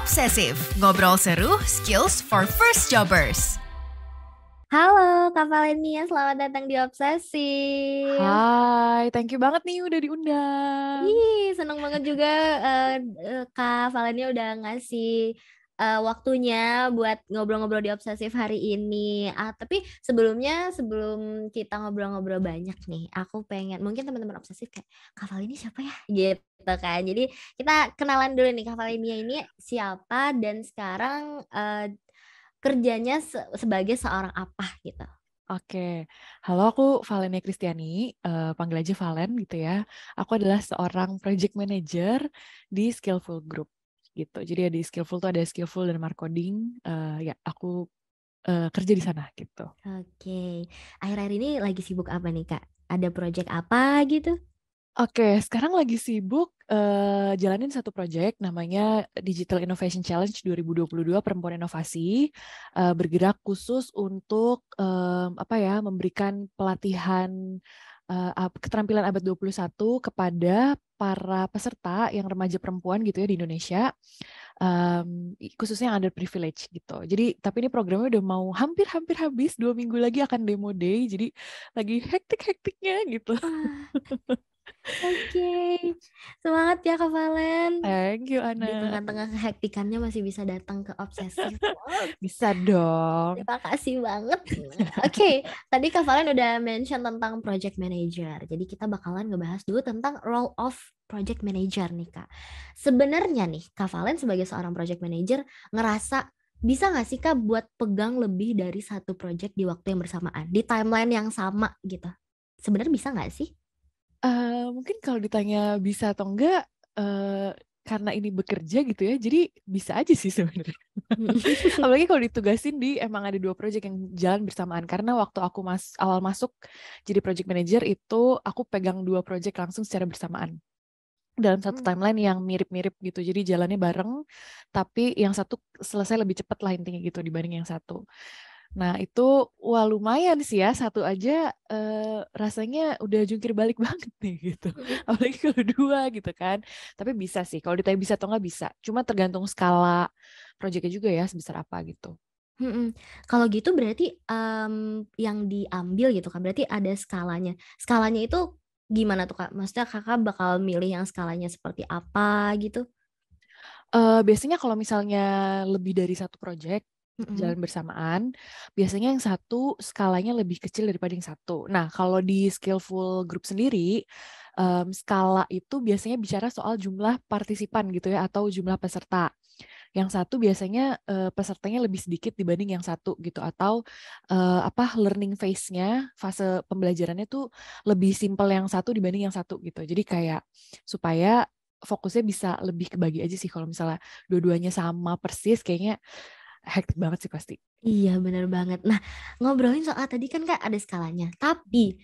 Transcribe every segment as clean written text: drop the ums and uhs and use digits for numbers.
Obsesif, ngobrol seru, skills for first jobbers. Halo Kak Valenia, selamat datang di Obsesif. Hai, thank you banget nih udah diundang. Seneng banget juga Kak Valenia udah ngasih waktunya buat ngobrol-ngobrol di Obsesif hari ini. Tapi sebelum kita ngobrol-ngobrol banyak nih, aku pengen, mungkin teman-teman Obsesif kayak, Kak Valenia siapa ya? Gitu kan. Jadi kita kenalan dulu nih, Kak Valenia ini siapa dan sekarang kerjanya sebagai seorang apa gitu. Oke, halo aku Valenia Kristiani, panggil aja Valen gitu ya. Aku adalah seorang project manager di Skillful Group gitu. Jadi ya di Skillful tuh ada Skillful dan Marcoding. Ya aku kerja di sana gitu. Oke, akhir-akhir ini lagi sibuk apa nih Kak? Ada project apa gitu? Oke, sekarang lagi sibuk jalanin satu project namanya Digital Innovation Challenge 2022 Perempuan Inovasi, bergerak khusus untuk memberikan pelatihan keterampilan abad 21 kepada para peserta yang remaja perempuan gitu ya di Indonesia, khususnya yang underprivileged gitu. Jadi tapi ini programnya udah mau hampir habis, 2 minggu lagi akan demo day, jadi lagi hektik-hektiknya gitu. Oke, semangat ya Kak Valen. Thank you, Di Ana. tengah-tengah kehektikannya masih bisa datang ke Obsesif. Wow, Bisa dong. terima kasih banget. Oke, tadi Kak Valen udah mention tentang project manager. Jadi kita bakalan ngebahas dulu tentang role of project manager nih Kak. Sebenarnya nih, Kak Valen sebagai seorang project manager ngerasa bisa nggak sih Kak buat pegang lebih dari satu project di waktu yang bersamaan, di timeline yang sama gitu? Sebenarnya bisa nggak sih? Mungkin kalau ditanya bisa atau enggak, karena ini bekerja gitu ya, jadi bisa aja sih sebenarnya. Apalagi kalau ditugasin di emang ada 2 project yang jalan bersamaan. Karena waktu aku awal masuk jadi project manager itu aku pegang 2 project langsung secara bersamaan dalam satu timeline yang mirip-mirip gitu. Jadi jalannya bareng, tapi yang satu selesai lebih cepat lah intinya gitu dibanding yang satu. Nah itu wah lumayan sih ya, satu aja rasanya udah jungkir balik banget nih gitu. Apalagi kalau 2 gitu kan. Tapi bisa sih, kalau ditanya bisa atau nggak bisa. Cuma tergantung skala proyeknya juga ya, sebesar apa gitu. Kalau gitu berarti yang diambil gitu kan, berarti ada skalanya. Skalanya itu gimana tuh Kak? Maksudnya Kakak bakal milih yang skalanya seperti apa gitu? Biasanya kalau misalnya lebih dari satu project Mm-mm. jalan bersamaan, biasanya yang satu skalanya lebih kecil daripada yang satu. Nah, kalau di Skillful Group sendiri, skala itu biasanya bicara soal jumlah partisipan gitu ya, atau jumlah peserta. Yang satu biasanya pesertanya lebih sedikit dibanding yang satu gitu, atau learning phase-nya, fase pembelajarannya tuh lebih simpel yang satu dibanding yang satu gitu. Jadi kayak supaya fokusnya bisa lebih kebagi aja sih. Kalau misalnya dua-duanya sama persis, kayaknya hektik banget sih pasti. Iya bener banget. Nah, ngobrolin soal tadi kan Kak ada skalanya. Tapi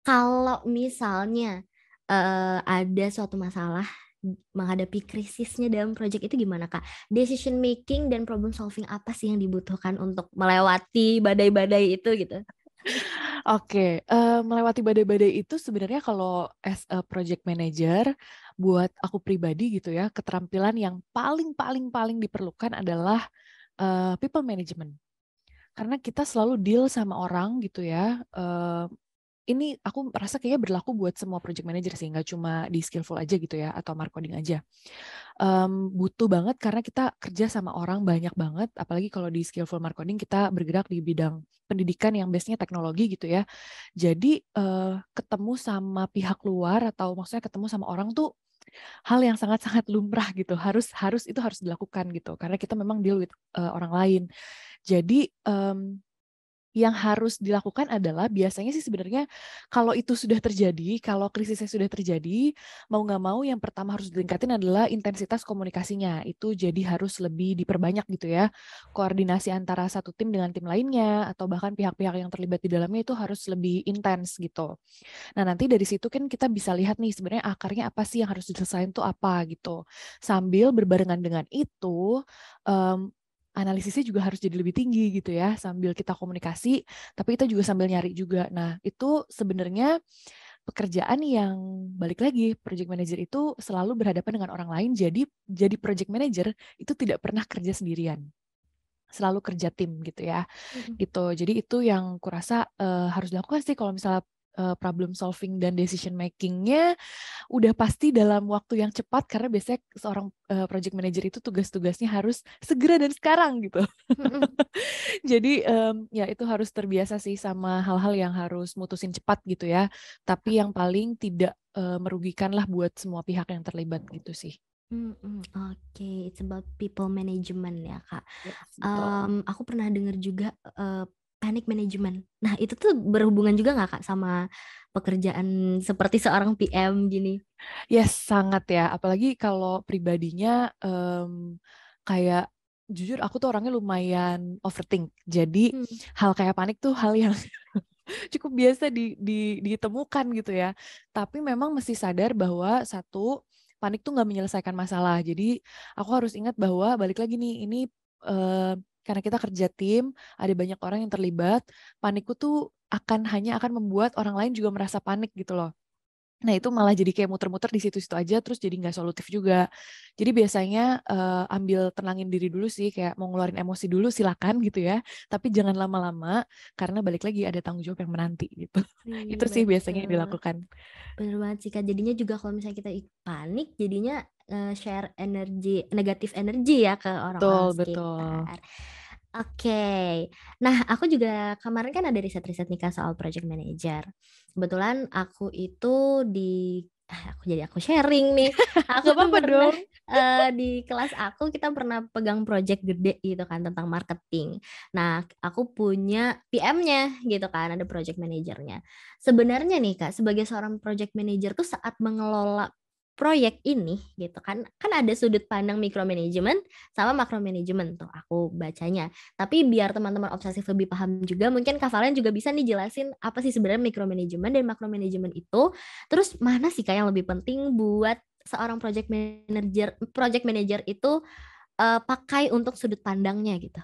kalau misalnya ada suatu masalah menghadapi krisisnya dalam project itu gimana Kak? Decision making dan problem solving apa sih yang dibutuhkan untuk melewati badai-badai itu gitu? Oke, melewati badai-badai itu sebenarnya kalau as a project manager, buat aku pribadi gitu ya, keterampilan yang paling diperlukan adalah people management. Karena kita selalu deal sama orang gitu ya. Ini aku merasa kayaknya berlaku buat semua project manager sih, nggak cuma di Skillful aja gitu ya, atau marketing aja. Butuh banget karena kita kerja sama orang banyak banget, apalagi kalau di Skillful Marketing kita bergerak di bidang pendidikan yang base-nya teknologi gitu ya. Jadi ketemu sama pihak luar atau maksudnya ketemu sama orang tuh hal yang sangat-sangat lumrah gitu. Itu harus dilakukan gitu karena kita memang deal with orang lain. Jadi yang harus dilakukan adalah biasanya sih sebenarnya kalau itu sudah terjadi, kalau krisisnya sudah terjadi, mau nggak mau yang pertama harus ditingkatin adalah intensitas komunikasinya. Itu jadi harus lebih diperbanyak gitu ya. Koordinasi antara satu tim dengan tim lainnya atau bahkan pihak-pihak yang terlibat di dalamnya itu harus lebih intens gitu. Nah, nanti dari situ kan kita bisa lihat nih sebenarnya akarnya apa sih yang harus diselesaikan tuh apa gitu. Sambil berbarengan dengan itu, analisisnya juga harus jadi lebih tinggi gitu ya, sambil kita komunikasi, tapi kita juga sambil nyari juga. Nah, itu sebenarnya pekerjaan yang balik lagi project manager itu selalu berhadapan dengan orang lain, jadi project manager itu tidak pernah kerja sendirian, selalu kerja tim gitu ya. Gitu. Jadi itu yang kurasa harus dilakukan sih kalau misalnya problem solving dan decision making-nya udah pasti dalam waktu yang cepat, karena biasanya seorang project manager itu tugas-tugasnya harus segera dan sekarang gitu. Jadi ya itu harus terbiasa sih sama hal-hal yang harus mutusin cepat gitu ya. Tapi yang paling tidak merugikan lah buat semua pihak yang terlibat gitu sih. Oke, it's about people management ya Kak. Yes, betul. Aku pernah dengar juga panic management. Nah itu tuh berhubungan juga nggak Kak sama pekerjaan seperti seorang PM gini? Yes, sangat ya. Apalagi kalau pribadinya kayak jujur aku tuh orangnya lumayan overthink. Jadi hal kayak panik tuh hal yang cukup biasa ditemukan gitu ya. Tapi memang mesti sadar bahwa satu, panik tuh nggak menyelesaikan masalah. Jadi aku harus ingat bahwa balik lagi nih, ini karena kita kerja tim, ada banyak orang yang terlibat, panikku tuh hanya akan membuat orang lain juga merasa panik gitu loh. Nah itu malah jadi kayak muter-muter di situ-situ aja, terus jadi nggak solutif juga. Jadi biasanya ambil tenangin diri dulu sih, kayak mau ngeluarin emosi dulu silakan gitu ya, tapi jangan lama-lama karena balik lagi ada tanggung jawab yang menanti gitu. Itu sih biasanya yang Betul. dilakukan. Bener banget sih Kak. Jadinya juga kalau misalnya kita panik, jadinya share energi, negatif energi ya ke orang-orang Betul. sekitar. Oke. Nah, aku juga kemarin kan ada riset-riset nih Kak soal project manager. Kebetulan aku itu aku sharing nih. Aku Gak tuh apa-apa pernah dong. di kelas aku kita pernah pegang project gede gitu kan tentang marketing. Nah, aku punya PM-nya gitu kan, ada project manajernya. Sebenarnya nih Kak, sebagai seorang project manager tuh saat mengelola proyek ini gitu kan ada sudut pandang micromanagement sama macromanagement tuh aku bacanya. Tapi biar teman-teman obsesif lebih paham juga, mungkin Kak Valen juga bisa nih jelasin apa sih sebenarnya micromanagement dan macromanagement itu. Terus mana sih Kak yang lebih penting buat seorang project manager itu pakai untuk sudut pandangnya gitu.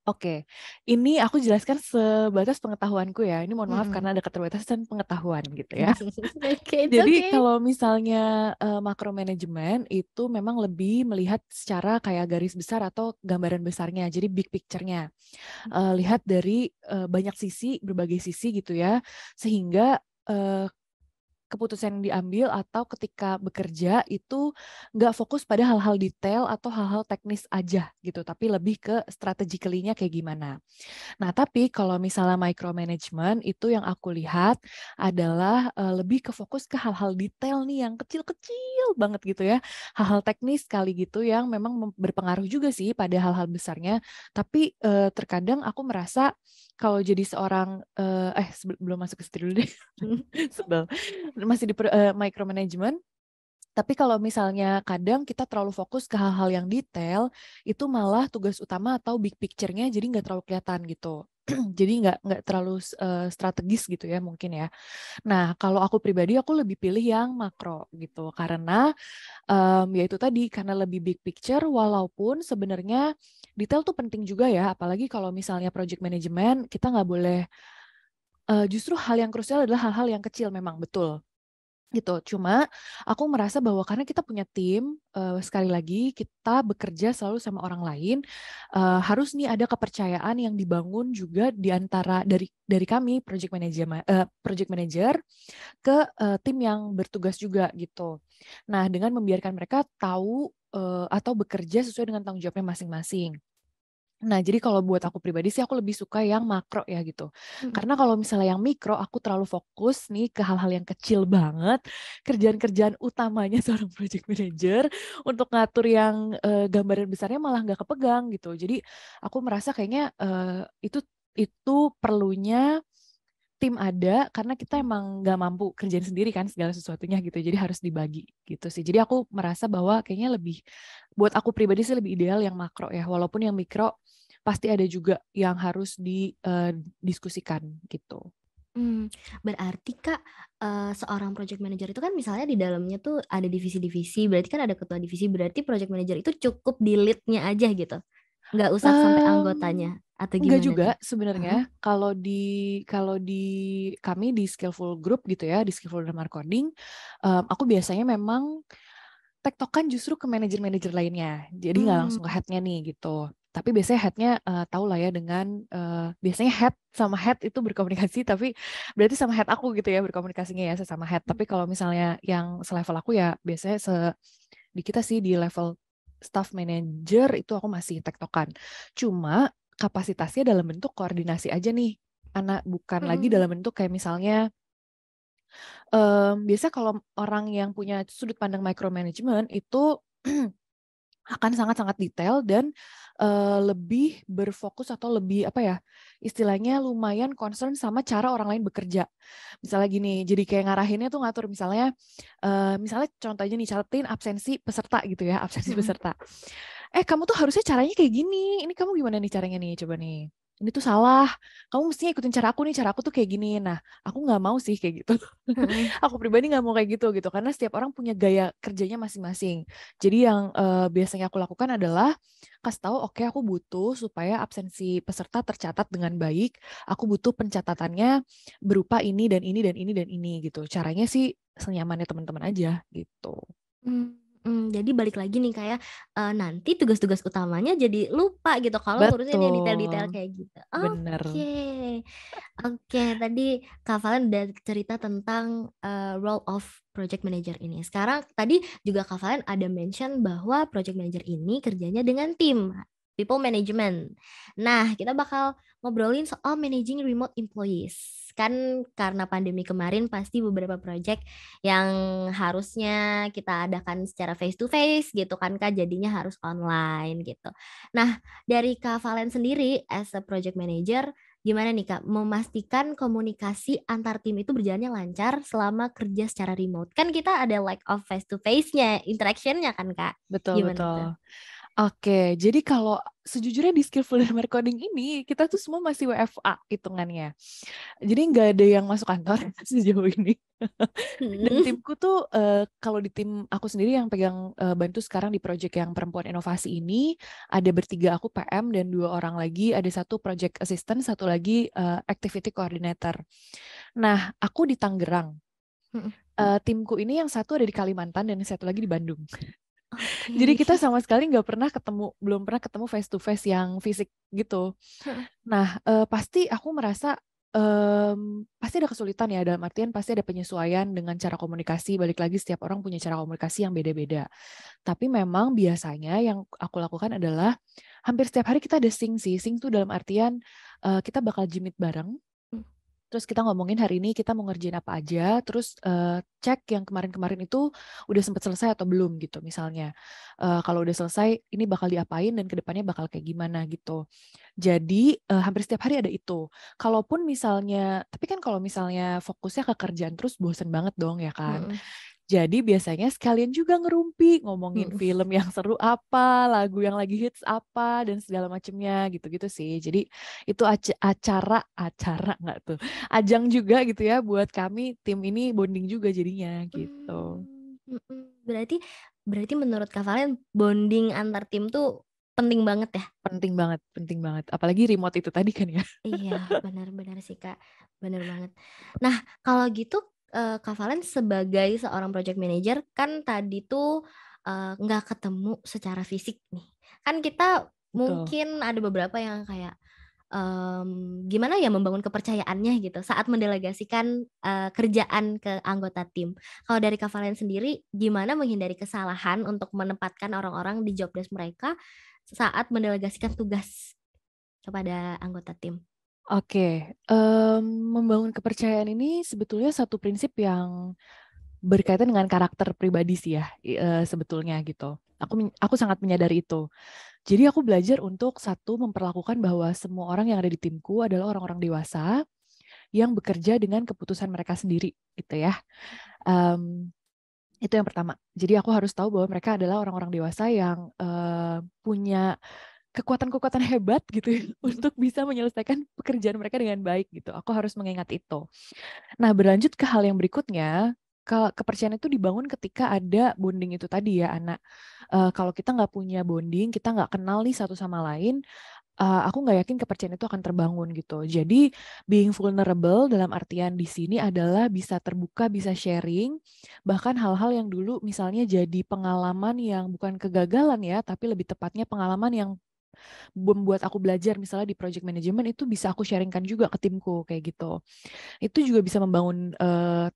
Oke, ini aku jelaskan sebatas pengetahuanku ya. Ini mohon maaf karena ada keterbatasan pengetahuan gitu ya. Oke, it's Jadi okay. kalau misalnya makro manajemen itu memang lebih melihat secara kayak garis besar atau gambaran besarnya, jadi big picture-nya. Lihat dari banyak sisi, berbagai sisi gitu ya, sehingga keputusan yang diambil atau ketika bekerja itu nggak fokus pada hal-hal detail atau hal-hal teknis aja gitu, tapi lebih ke strategically-nya kayak gimana. Nah, tapi kalau misalnya micromanagement itu yang aku lihat adalah lebih ke fokus ke hal-hal detail nih yang kecil-kecil banget gitu ya. Hal-hal teknis kali gitu yang memang berpengaruh juga sih pada hal-hal besarnya. Tapi terkadang aku merasa kalau jadi seorang belum masuk ke situ dulu deh. Sebel. Masih di micromanagement. Tapi kalau misalnya kadang kita terlalu fokus ke hal-hal yang detail, itu malah tugas utama atau big picture-nya jadi nggak terlalu kelihatan gitu. Jadi nggak terlalu strategis gitu ya mungkin ya. Nah kalau aku pribadi aku lebih pilih yang makro gitu karena ya itu tadi karena lebih big picture walaupun sebenarnya detail tuh penting juga ya. Apalagi kalau misalnya project management kita nggak boleh justru hal yang krusial adalah hal-hal yang kecil memang betul. Gitu. Cuma aku merasa bahwa karena kita punya tim, sekali lagi kita bekerja selalu sama orang lain, harus nih ada kepercayaan yang dibangun juga di antara dari kami project manager ke tim yang bertugas juga gitu. Nah, dengan membiarkan mereka tahu atau bekerja sesuai dengan tanggung jawabnya masing-masing. Nah, jadi kalau buat aku pribadi sih aku lebih suka yang makro ya gitu. Karena kalau misalnya yang mikro, aku terlalu fokus nih ke hal-hal yang kecil banget. Kerjaan-kerjaan utamanya seorang project manager untuk ngatur yang gambaran besarnya malah nggak kepegang gitu. Jadi aku merasa kayaknya itu perlunya tim ada karena kita emang nggak mampu kerjain sendiri kan segala sesuatunya gitu. Jadi harus dibagi gitu sih. Jadi aku merasa bahwa kayaknya buat aku pribadi sih lebih ideal yang makro ya. Walaupun yang mikro pasti ada juga yang harus didiskusikan gitu. Berarti Kak, seorang project manager itu kan misalnya di dalamnya tuh ada divisi-divisi, berarti kan ada ketua divisi, berarti project manager itu cukup di lead-nya aja gitu? Nggak usah sampai Um, anggotanya? atau Enggak gimana juga nih? sebenarnya. Heeh. Kalau di kami di Skillful Group gitu ya, di Skillful Drama Recording, aku biasanya memang tektokan justru ke manajer-manajer lainnya. Jadi nggak Hmm. langsung ke head-nya nih gitu. Tapi biasanya head-nya tahu lah ya dengan biasanya head sama head itu berkomunikasi, tapi berarti sama head aku gitu ya berkomunikasinya ya sesama head. Tapi kalau misalnya yang selevel aku ya biasanya di kita sih di level staff manager itu aku masih tektokan. Cuma kapasitasnya dalam bentuk koordinasi aja nih. Anak bukan lagi Hmm. dalam bentuk kayak misalnya biasa kalau orang yang punya sudut pandang micromanagement itu akan sangat-sangat detail dan lebih berfokus atau lebih apa ya istilahnya lumayan concern sama cara orang lain bekerja. Misalnya gini, jadi kayak ngarahinnya tuh ngatur misalnya contohnya nih catetin absensi peserta gitu ya, absensi Hmm. peserta. Kamu tuh harusnya caranya kayak gini. Ini kamu gimana nih caranya nih? Coba nih. Ini tuh salah. Kamu mestinya ikutin cara aku nih. Cara aku tuh kayak gini. Nah, aku nggak mau sih kayak gitu. Hmm. Aku pribadi nggak mau kayak gitu karena setiap orang punya gaya kerjanya masing-masing. Jadi yang biasanya aku lakukan adalah kasih tahu, oke, aku butuh supaya absensi peserta tercatat dengan baik. Aku butuh pencatatannya berupa ini dan ini dan ini dan ini gitu. Caranya sih senyamannya teman-teman aja gitu. Jadi balik lagi nih kayak nanti tugas-tugas utamanya jadi lupa gitu kalau ngurusin yang detail-detail Betul, kayak gitu. bener. Oke. Oke, tadi Kak Valen udah cerita tentang role of project manager ini. Sekarang tadi juga Kak Valen ada mention bahwa project manager ini kerjanya dengan tim, people management. Nah, kita bakal ngobrolin soal managing remote employees. Kan karena pandemi kemarin pasti beberapa project yang harusnya kita adakan secara face to face gitu kan Kak, jadinya harus online gitu. Nah, dari Kak Valen sendiri as a project manager, gimana nih Kak, memastikan komunikasi antar tim itu berjalannya lancar selama kerja secara remote? Kan kita ada lack of face to face-nya, interaction-nya kan Kak? Betul, Gimana betul. tuh? Oke, jadi kalau sejujurnya di Skillful dan Recording ini, kita tuh semua masih WFA hitungannya. Jadi nggak ada yang masuk kantor sejauh ini. Dan Hmm. timku tuh, kalau di tim aku sendiri yang pegang bantu sekarang di project yang perempuan inovasi ini, ada bertiga aku PM dan 2 orang lagi, ada satu project assistant, satu lagi activity coordinator. Nah, aku di Tangerang. Hmm. Timku ini yang satu ada di Kalimantan dan yang satu lagi di Bandung. Jadi Oke. kita sama sekali nggak pernah ketemu, belum pernah ketemu face to face yang fisik gitu. Nah, pasti aku merasa pasti ada kesulitan ya dalam artian pasti ada penyesuaian dengan cara komunikasi. Balik lagi setiap orang punya cara komunikasi yang beda-beda. Tapi memang biasanya yang aku lakukan adalah hampir setiap hari kita ada sync sih. Sync tuh dalam artian kita bakal jimit bareng. Terus kita ngomongin hari ini kita mau ngerjain apa aja, terus cek yang kemarin-kemarin itu udah sempat selesai atau belum gitu misalnya. Kalau udah selesai, ini bakal diapain dan kedepannya bakal kayak gimana gitu. Jadi hampir setiap hari ada itu. Kalaupun misalnya, tapi kan kalau misalnya fokusnya ke kerjaan terus bosen banget dong ya kan. Hmm. Jadi biasanya sekalian juga ngerumpi, ngomongin Hmm. film yang seru apa, lagu yang lagi hits apa, dan segala macemnya gitu-gitu sih. Jadi itu acara nggak tuh, ajang juga gitu ya buat kami tim ini bonding juga jadinya gitu. Berarti berarti menurut Kak Valen bonding antar tim tuh penting banget ya? Penting banget, penting banget. Apalagi remote itu tadi kan ya. Iya, benar-benar sih Kak, benar banget. Nah, kalau gitu Kak Valen sebagai seorang project manager kan tadi tuh nggak ketemu secara fisik nih. Kan kita Betul. mungkin ada beberapa yang kayak gimana ya membangun kepercayaannya gitu saat mendelegasikan kerjaan ke anggota tim. Kalau dari Kak Valen sendiri, gimana menghindari kesalahan untuk menempatkan orang-orang di job desk mereka saat mendelegasikan tugas kepada anggota tim? Oke, membangun kepercayaan ini sebetulnya satu prinsip yang berkaitan dengan karakter pribadi sih ya, sebetulnya gitu. Aku sangat menyadari itu. Jadi aku belajar untuk satu memperlakukan bahwa semua orang yang ada di timku adalah orang-orang dewasa yang bekerja dengan keputusan mereka sendiri gitu ya. Itu yang pertama. Jadi aku harus tahu bahwa mereka adalah orang-orang dewasa yang punya kekuatan-kekuatan hebat gitu ya, untuk bisa menyelesaikan pekerjaan mereka dengan baik gitu. Aku harus mengingat itu. Nah, berlanjut ke hal yang berikutnya, kepercayaan itu dibangun ketika ada bonding itu tadi ya, anak. Kalau kita nggak punya bonding, kita nggak kenal nih satu sama lain, aku nggak yakin kepercayaan itu akan terbangun gitu. Jadi being vulnerable dalam artian di sini adalah bisa terbuka, bisa sharing, bahkan hal-hal yang dulu misalnya jadi pengalaman yang bukan kegagalan ya, tapi lebih tepatnya pengalaman yang membuat aku belajar misalnya di project management itu bisa aku sharingkan juga ke timku kayak gitu. Itu juga bisa membangun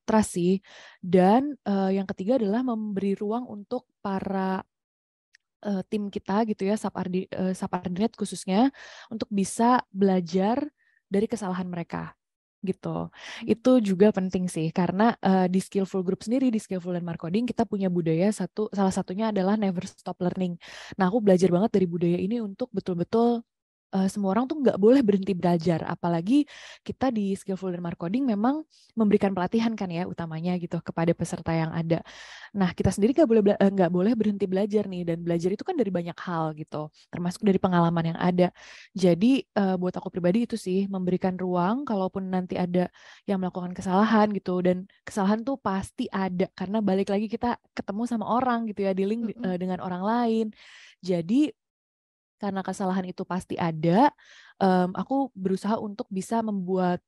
trust sih. Dan yang ketiga adalah memberi ruang untuk para tim kita gitu ya, subordinate khususnya untuk bisa belajar dari kesalahan mereka gitu. Itu juga penting sih karena di Skillful Group sendiri, di Skillful dan Marcoding kita punya budaya salah satunya adalah never stop learning. Nah, aku belajar banget dari budaya ini untuk betul-betul semua orang tuh nggak boleh berhenti belajar, apalagi kita di Skillful dan Marcoding memang memberikan pelatihan kan ya utamanya gitu kepada peserta yang ada. Nah, kita sendiri nggak boleh berhenti belajar nih, dan belajar itu kan dari banyak hal gitu, termasuk dari pengalaman yang ada. Jadi buat aku pribadi itu sih memberikan ruang kalaupun nanti ada yang melakukan kesalahan gitu, dan kesalahan tuh pasti ada karena balik lagi kita ketemu sama orang gitu ya, dealing dengan orang lain. Jadi karena kesalahan itu pasti ada, aku berusaha untuk bisa membuat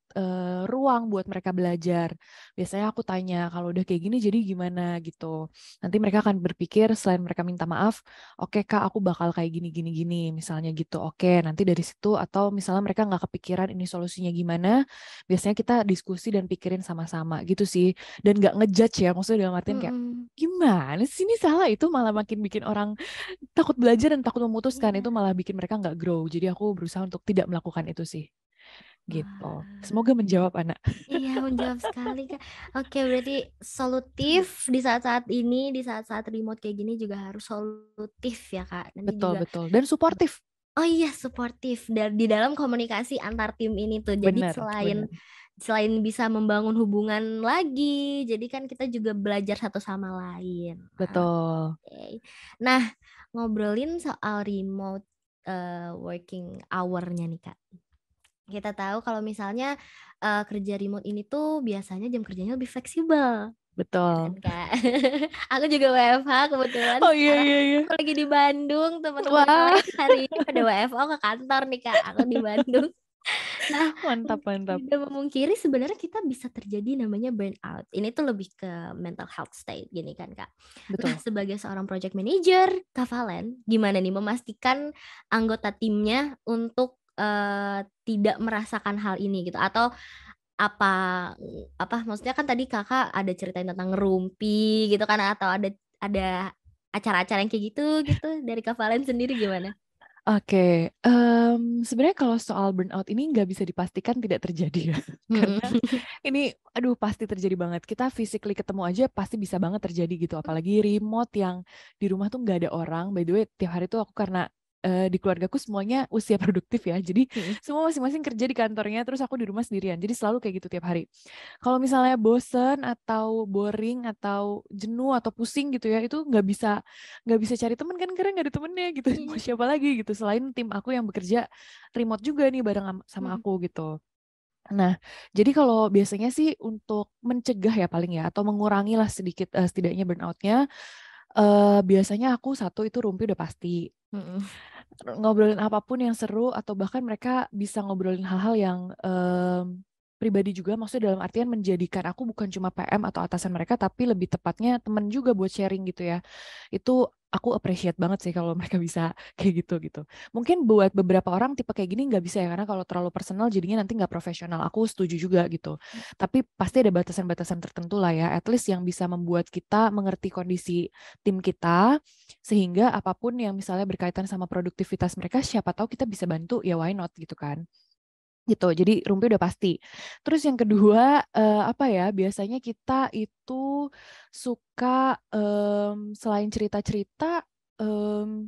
ruang buat mereka belajar. Biasanya aku tanya, kalau udah kayak gini jadi gimana gitu. Nanti mereka akan berpikir selain mereka minta maaf, oke Kak, aku bakal kayak gini, misalnya gitu. Oke, nanti dari situ, atau misalnya mereka nggak kepikiran ini solusinya gimana, biasanya kita diskusi dan pikirin sama-sama gitu sih. Dan nggak ngejudge ya, maksudnya dalam artian kayak, gimana sih ini salah, itu malah makin bikin orang takut belajar dan takut memutuskan, itu malah bikin mereka nggak grow. Jadi aku berusaha untuk tidak melakukan itu sih. Gitu. Semoga menjawab, Ana. Iya, menjawab sekali, Kak. Oke, berarti solutif di saat-saat ini, di saat-saat remote kayak gini juga harus solutif ya, Kak. Nanti juga Betul. Dan suportif. oh iya, suportif di dalam komunikasi antar tim ini tuh. Jadi Bener. selain bisa membangun hubungan lagi, jadi kan kita juga belajar satu sama lain. Betul. Oke. Nah, ngobrolin soal remote working hour-nya nih, Kak. Kita tahu kalau misalnya kerja remote ini tuh biasanya jam kerjanya lebih fleksibel. Betul. Kan, Kak? Aku juga WFH kebetulan Oh sekarang. iya. Aku lagi di Bandung, teman-teman yang Wah, lain hari ini pada WFO ke kantor nih, Kak. Aku di Bandung. Nah, mantap. tidak memungkiri sebenarnya kita bisa terjadi namanya burnout. Ini tuh lebih ke mental health state gini kan, Kak. Nah, Betul. sebagai seorang project manager, Kak Valen, gimana nih memastikan anggota timnya untuk tidak merasakan hal ini gitu, atau apa maksudnya, kan tadi Kakak ada ceritain tentang ngerumpi gitu kan, atau ada acara-acara yang kayak gitu dari Kak Valen sendiri gimana? Oke, sebenarnya kalau soal burnout ini nggak bisa dipastikan tidak terjadi ya. Karena ini, aduh pasti terjadi banget. Kita physically ketemu aja pasti bisa banget terjadi gitu. Apalagi remote yang di rumah tuh nggak ada orang. By the way, tiap hari tuh aku karena di keluargaku semuanya usia produktif ya. Jadi semua masing-masing kerja di kantornya, terus aku di rumah sendirian. Jadi selalu kayak gitu tiap hari. Kalau misalnya bosen atau boring atau jenuh atau pusing gitu ya, itu nggak bisa cari temen kan, karena nggak ada temennya gitu. Mau siapa lagi gitu selain tim aku yang bekerja remote juga nih bareng sama aku gitu. Nah, jadi kalau biasanya sih untuk mencegah ya paling ya, atau mengurangi lah sedikit setidaknya burnoutnya, biasanya aku satu itu rumpi udah pasti. Ngobrolin apapun yang seru, atau bahkan mereka bisa ngobrolin hal-hal yang pribadi juga, maksudnya dalam artian menjadikan aku bukan cuma PM atau atasan mereka, tapi lebih tepatnya teman juga buat sharing gitu ya. Itu aku appreciate banget sih kalau mereka bisa kayak gitu. Mungkin buat beberapa orang tipe kayak gini nggak bisa ya, karena kalau terlalu personal jadinya nanti nggak profesional. Aku setuju juga gitu. Tapi pasti ada batasan-batasan tertentu lah ya, at least yang bisa membuat kita mengerti kondisi tim kita, sehingga apapun yang misalnya berkaitan sama produktivitas mereka, siapa tahu kita bisa bantu, ya why not gitu kan. Gitu, jadi rumpi udah pasti. Terus yang kedua, apa ya, biasanya kita itu suka selain cerita-cerita,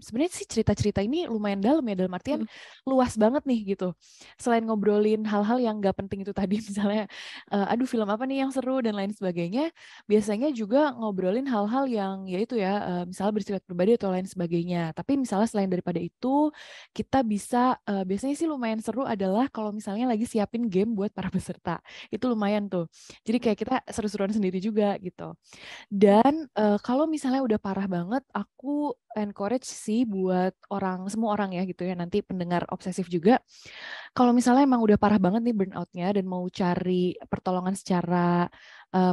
sebenarnya sih cerita-cerita ini lumayan dalam ya, dalam artian luas banget nih gitu. Selain ngobrolin hal-hal yang nggak penting itu tadi, misalnya aduh film apa nih yang seru dan lain sebagainya, biasanya juga ngobrolin hal-hal yang yaitu ya misalnya bersifat pribadi atau lain sebagainya. Tapi misalnya selain daripada itu, kita bisa biasanya sih lumayan seru adalah kalau misalnya lagi siapin game buat para peserta. Itu lumayan tuh. Jadi kayak kita seru-seruan sendiri juga gitu. Dan kalau misalnya udah parah banget, aku encourage sih buat semua orang ya gitu ya, nanti pendengar obsesif juga. Kalau misalnya emang udah parah banget nih burnout-nya dan mau cari pertolongan secara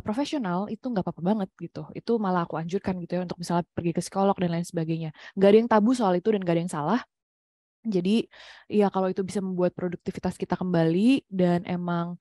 profesional, itu nggak apa-apa banget gitu. Itu malah aku anjurkan gitu ya untuk misalnya pergi ke psikolog dan lain sebagainya. Nggak ada yang tabu soal itu dan nggak ada yang salah. Jadi ya kalau itu bisa membuat produktivitas kita kembali dan emang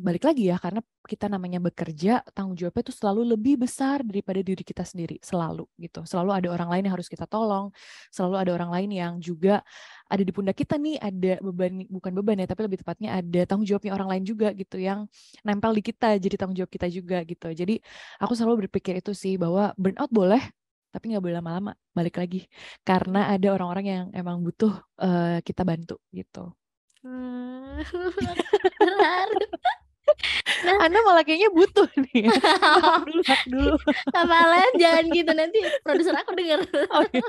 balik lagi ya, karena kita namanya bekerja, tanggung jawabnya itu selalu lebih besar daripada diri kita sendiri, selalu gitu. Selalu ada orang lain yang harus kita tolong, selalu ada orang lain yang juga ada di pundak kita nih, ada beban, bukan beban ya, tapi lebih tepatnya ada tanggung jawabnya orang lain juga gitu yang nempel di kita, jadi tanggung jawab kita juga gitu. Jadi aku selalu berpikir itu sih, bahwa burnout boleh, tapi nggak boleh lama-lama, balik lagi. Karena ada orang-orang yang emang butuh kita bantu gitu. Terharu. Nah, Anda malah kayaknya butuh nih. Hak dulu. Kak Valen jangan gitu, nanti produser aku denger. Oh, iya.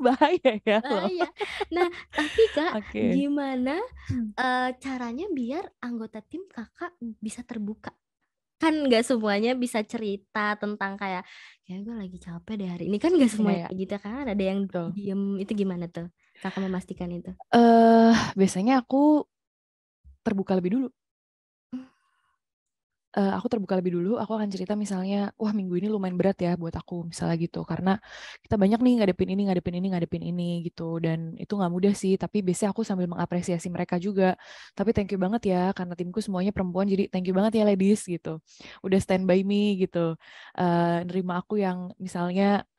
Bahaya ya loh. Bahaya. Nah, tapi Kak, Oke. gimana caranya biar anggota tim Kakak bisa terbuka? Kan nggak semuanya bisa cerita tentang kayak gue lagi capek deh hari ini, kan nggak semuanya Iya, kayak gitu kan, ada yang betul. diem. Itu gimana tuh Kakak memastikan itu? Biasanya aku terbuka lebih dulu. Aku terbuka lebih dulu, aku akan cerita misalnya, wah minggu ini lumayan berat ya buat aku, misalnya gitu. Karena kita banyak nih ngadepin ini gitu. Dan itu nggak mudah sih, tapi biasanya aku sambil mengapresiasi mereka juga. Tapi thank you banget ya, karena timku semuanya perempuan, jadi thank you banget ya ladies gitu. Udah stand by me gitu. Nerima aku yang misalnya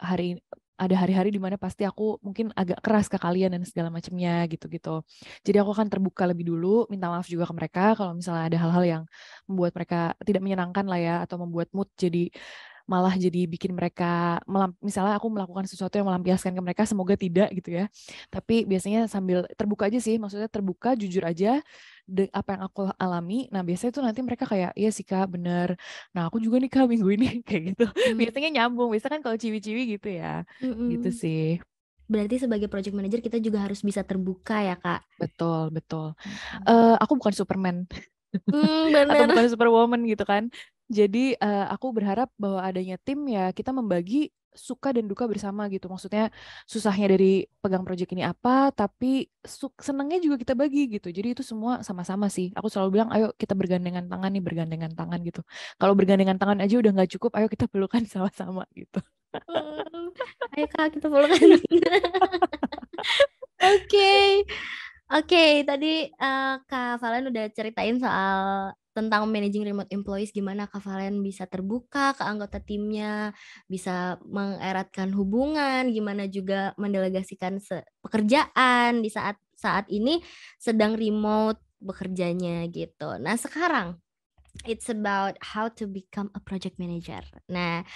ada hari-hari di mana pasti aku mungkin agak keras ke kalian dan segala macamnya gitu-gitu. Jadi aku akan terbuka lebih dulu, minta maaf juga ke mereka kalau misalnya ada hal-hal yang membuat mereka tidak menyenangkan lah ya, atau membuat mood malah jadi bikin mereka misalnya aku melakukan sesuatu yang melampiaskan ke mereka, semoga tidak gitu ya. Tapi biasanya sambil terbuka aja sih, maksudnya terbuka, jujur aja apa yang aku alami. Nah biasanya tuh nanti mereka kayak, iya sih Kak bener, nah aku juga nih Kak minggu ini kayak gitu. Biasanya nyambung, biasanya kan kalau ciwi-ciwi gitu ya. Gitu sih. Berarti sebagai project manager kita juga harus bisa terbuka ya Kak? Betul. Aku bukan Superman. Atau Bener. bukan superwoman gitu kan. Jadi aku berharap bahwa adanya tim ya kita membagi suka dan duka bersama gitu. Maksudnya susahnya dari pegang project ini apa, tapi senangnya juga kita bagi gitu. Jadi itu semua sama-sama sih. Aku selalu bilang, ayo kita bergandengan tangan gitu. Kalau bergandengan tangan aja udah nggak cukup, ayo kita pelukan sama-sama gitu. Ayo Kak kita pelukan. Oke, tadi Kak Valen udah ceritain soal tentang managing remote employees, gimana Kak Valen bisa terbuka ke anggota timnya, bisa mengeratkan hubungan, gimana juga mendelegasikan pekerjaan di saat ini sedang remote bekerjanya gitu. Nah, sekarang it's about how to become a project manager. Nah,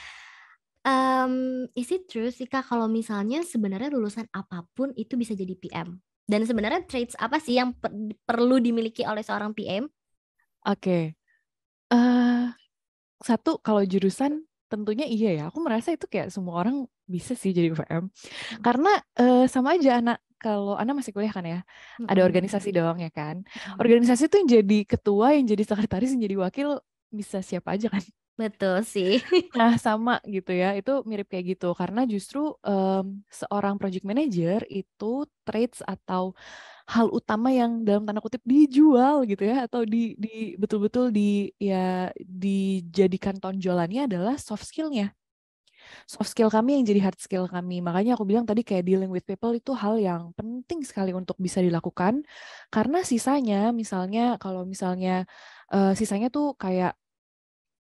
is it true sih Kak kalau misalnya sebenarnya lulusan apapun itu bisa jadi PM? Dan sebenarnya traits apa sih yang perlu dimiliki oleh seorang PM? Oke. Satu, kalau jurusan tentunya iya ya. Aku merasa itu kayak semua orang bisa sih jadi PM. Karena sama aja kalau anak masih kuliah kan ya, ada organisasi dong ya kan. Organisasi tuh yang jadi ketua, yang jadi sekretaris, yang jadi wakil bisa siapa aja kan. Betul sih. Nah sama gitu ya, itu mirip kayak gitu. Karena justru seorang project manager itu traits atau hal utama yang dalam tanda kutip dijual gitu ya, atau betul-betul dijadikan tonjolannya adalah soft skill-nya. Soft skill kami yang jadi hard skill kami. Makanya aku bilang tadi kayak dealing with people itu hal yang penting sekali untuk bisa dilakukan. Karena sisanya kalau misalnya sisanya tuh kayak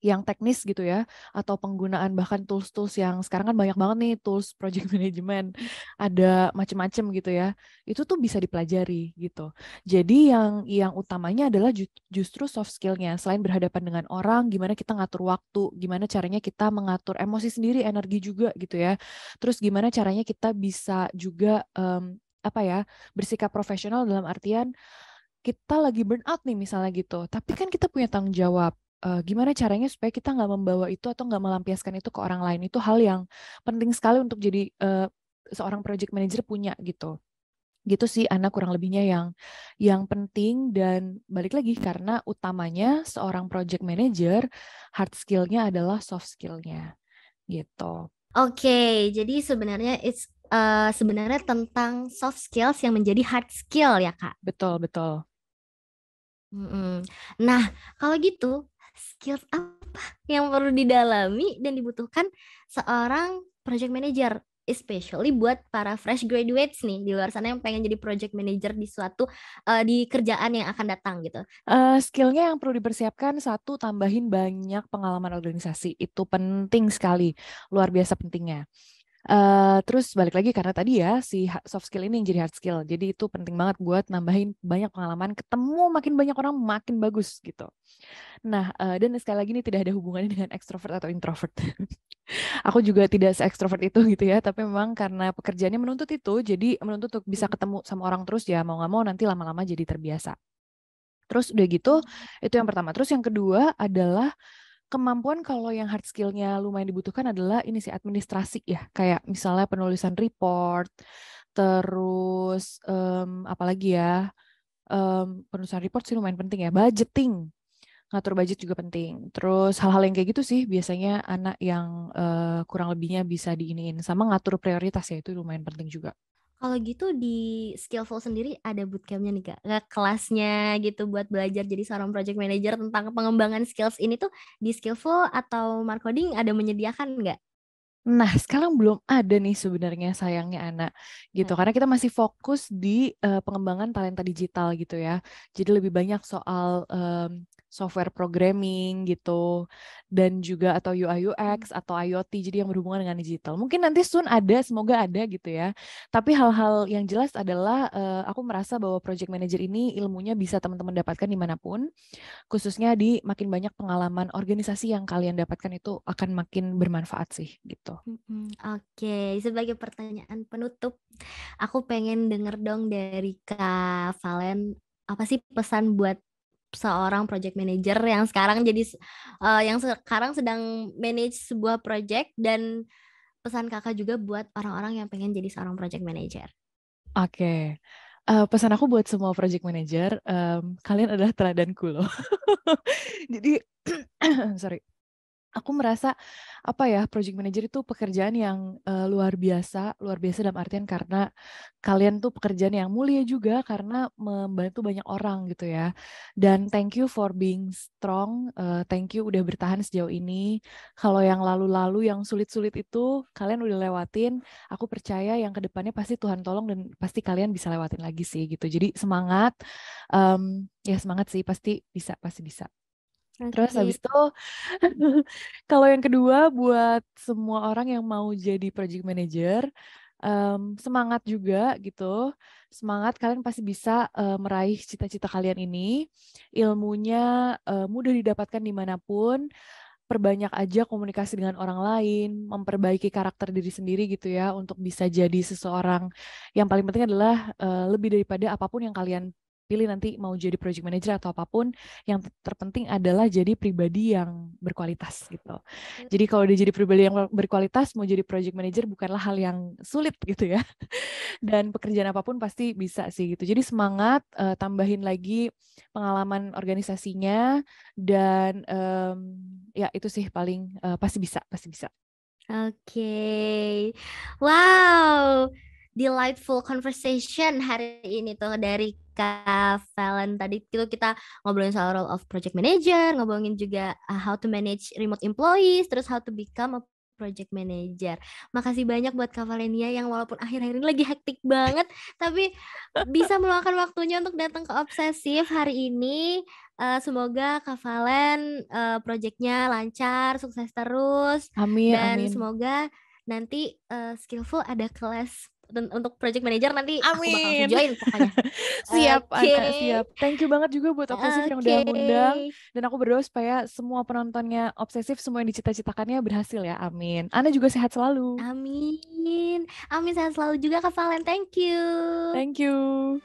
yang teknis gitu ya, atau penggunaan bahkan tools-tools yang sekarang kan banyak banget nih, tools project management, ada macem-macem gitu ya, itu tuh bisa dipelajari gitu. Jadi yang utamanya adalah justru soft skill-nya. Selain berhadapan dengan orang, gimana kita ngatur waktu, gimana caranya kita mengatur emosi sendiri, energi juga gitu ya. Terus gimana caranya kita bisa juga bersikap profesional dalam artian kita lagi burn out nih misalnya gitu, tapi kan kita punya tanggung jawab. Gimana caranya supaya kita nggak membawa itu atau nggak melampiaskan itu ke orang lain. Itu hal yang penting sekali untuk jadi seorang project manager punya gitu. Gitu sih anak kurang lebihnya yang penting, dan balik lagi karena utamanya seorang project manager hard skill-nya adalah soft skill-nya gitu. Oke, jadi sebenarnya sebenarnya tentang soft skills yang menjadi hard skill ya, Kak. Betul, betul. Mm-mm. Nah, kalau gitu, skills apa yang perlu didalami dan dibutuhkan seorang project manager, especially buat para fresh graduates nih di luar sana yang pengen jadi project manager di di kerjaan yang akan datang gitu. Skillnya yang perlu dipersiapkan, satu, tambahin banyak pengalaman organisasi. Itu penting sekali, luar biasa pentingnya. Terus balik lagi karena tadi ya si soft skill ini yang jadi hard skill. Jadi itu penting banget buat nambahin banyak pengalaman, ketemu makin banyak orang makin bagus gitu. Nah, dan sekali lagi ini tidak ada hubungannya dengan extrovert atau introvert. Aku juga tidak se-extrovert itu gitu ya, tapi memang karena pekerjaannya menuntut itu, jadi menuntut untuk bisa ketemu sama orang terus ya, mau nggak mau nanti lama-lama jadi terbiasa. Terus udah gitu, itu yang pertama. Terus yang kedua adalah kemampuan, kalau yang hard skill-nya lumayan dibutuhkan adalah ini sih, administrasi ya. Kayak misalnya penulisan report, terus apalagi ya, penulisan report sih lumayan penting ya. Budgeting, ngatur budget juga penting. Terus hal-hal yang kayak gitu sih biasanya anak yang kurang lebihnya bisa diiniin. Sama ngatur prioritas ya, itu lumayan penting juga. Kalau gitu di Skillful sendiri ada bootcampnya nih Kak, nggak kelasnya gitu buat belajar jadi seorang project manager tentang pengembangan skills ini tuh di Skillful atau Markoding ada menyediakan nggak? Nah, sekarang belum ada nih sebenarnya, sayangnya anak gitu. Karena kita masih fokus di pengembangan talenta digital gitu ya. Jadi lebih banyak soal software programming gitu, dan juga atau UI UX atau IoT, jadi yang berhubungan dengan digital. Mungkin nanti soon ada, semoga ada gitu ya. Tapi hal-hal yang jelas adalah aku merasa bahwa project manager ini ilmunya bisa teman-teman dapatkan dimanapun, khususnya di makin banyak pengalaman organisasi yang kalian dapatkan itu akan makin bermanfaat sih gitu. Oke, sebagai pertanyaan penutup, aku pengen denger dong dari Kak Valen, apa sih pesan buat seorang project manager yang sekarang sedang manage sebuah project, dan pesan kakak juga buat orang-orang yang pengen jadi seorang project manager. Oke. Pesan aku buat semua project manager, kalian adalah teladanku loh. Jadi, sorry. Aku merasa project manager itu pekerjaan yang luar biasa dalam artian karena kalian tuh pekerjaan yang mulia juga karena membantu banyak orang gitu ya. Dan thank you for being strong, thank you udah bertahan sejauh ini. Kalau yang lalu-lalu yang sulit-sulit itu kalian udah lewatin, aku percaya yang kedepannya pasti Tuhan tolong dan pasti kalian bisa lewatin lagi sih gitu. Jadi semangat, ya semangat sih, pasti bisa, pasti bisa. Terus habis itu kalau yang kedua buat semua orang yang mau jadi project manager, semangat juga gitu. Semangat, kalian pasti bisa meraih cita-cita kalian ini. Ilmunya mudah didapatkan dimanapun. Perbanyak aja komunikasi dengan orang lain, memperbaiki karakter diri sendiri gitu ya, untuk bisa jadi seseorang. Yang paling penting adalah lebih daripada apapun yang kalian pilih nanti, mau jadi project manager atau apapun, yang terpenting adalah jadi pribadi yang berkualitas gitu. Jadi kalau dia jadi pribadi yang berkualitas, mau jadi project manager bukanlah hal yang sulit gitu ya. Dan pekerjaan apapun pasti bisa sih gitu. Jadi semangat, tambahin lagi pengalaman organisasinya, dan ya itu sih paling pasti bisa, pasti bisa. Oke. Wow, delightful conversation hari ini tuh dari Kak Valen. Tadi itu kita ngobrolin soal role of project manager, ngobrolin juga how to manage remote employees, terus how to become a project manager. Makasih banyak buat Kak Valenia yang walaupun akhir-akhir ini lagi hektik banget, tapi bisa meluangkan waktunya untuk datang ke Obsesif hari ini. Semoga Kak Valen projectnya lancar, sukses terus. Amin, Dan amin. semoga nanti Skillful ada kelas untuk project manager, nanti aku bakal Amin. join pokoknya. Siap, Oke. Ana, siap. Thank you banget juga buat Obsesif yang udah Oke. ngundang. Dan aku berdoa supaya semua penontonnya Obsesif, semua yang dicita-citakannya berhasil ya. Amin. Ana juga sehat selalu. Amin. Amin, sehat selalu juga Kak Valen. Thank you. Thank you.